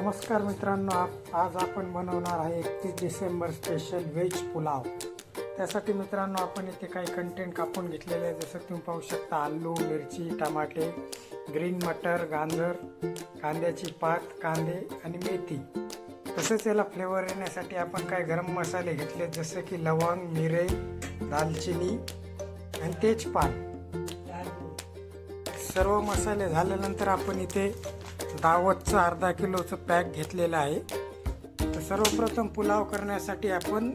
नमस्कार मित्रांनो, आज आपण बनवणार आहे 31 डिसेंबर स्पेशल व्हेज पुलाव। त्यासाठी मित्रांनो आपण इथे काही कंटेंट कापून घेतलेले आहे। जसं तुम्ही पाहू शकता, आलू, मिरची, टमाटे, ग्रीन मटर, गाजर, कांद्याची पात, कांदे आणि मेथी। तसेच याला फ्लेवर येण्यासाठी आपण काही गरम मसाले घेतले, जसे की लवंग, मिरे, दालचिनी आणि तेजपान। सर्व मसाले झाल्यानंतर आपण इथे दावतचं अर्धा किलोचं पॅक घेतलेलं आहे। तर सर्वप्रथम पुलाव करण्यासाठी आपण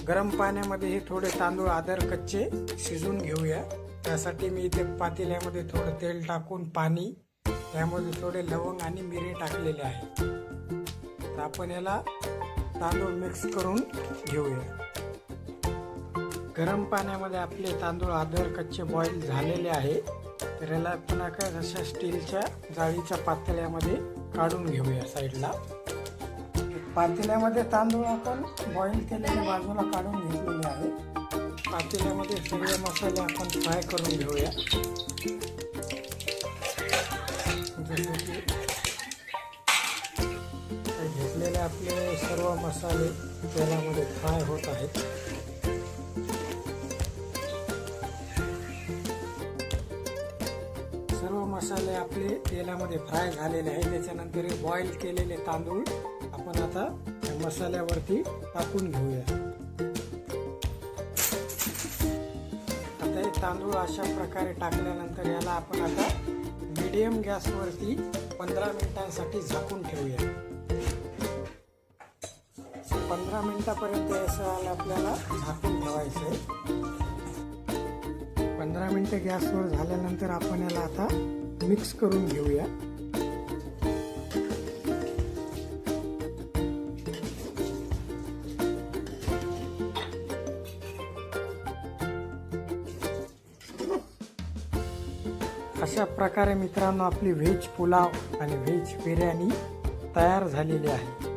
गरम पाण्यामध्ये हे थोडे तांदूळ आदर कच्चे शिजून घेऊया। त्यासाठी मी इथे पातेल्यामध्ये थोडं तेल टाकून पाणी, त्यामध्ये थोडे लवंग आणि मिरे टाकलेले आहे। तर आपण याला तांदूळ मिक्स करून घेऊया। गरम पाण्यामध्ये आपले तांदूळ आदर कच्चे बॉईल झालेले आहे। तर याला आपण अशा स्टीलच्या जाळीच्या पातेल्यामध्ये काढून घेऊया साईडला। पातेल्यामध्ये तांदूळ आपण बॉईल केलेले बाजूला काढून घेतलेले आहे। पातेल्यामध्ये सगळे मसाले आपण फ्राय करून घेऊया। जसे की घेतलेले आपले सर्व मसाले तेलामध्ये फ्राय होत आहेत। सर्व मसाले आपले तेलामध्ये फ्राय झालेले आहेत। त्याच्यानंतर हे बॉईल केलेले तांदूळ आपण आता मसाल्यावरती टाकून घेऊया। आता हे तांदूळ अशा प्रकारे टाकल्यानंतर याला आपण आता मीडियम गॅसवरती 15 मिनिटांसाठी झाकून ठेवूया। 15 मिनिटापर्यंत याला आपल्याला झाकून ठेवायचं आहे। 15 मिनिटे गॅसवर झाल्यानंतर आपण याला आता मिक्स करून घेऊया। अशा प्रकारे मित्रांनो आपली व्हेज पुलाव आणि व्हेज बिर्याणी तयार झालेली आहे।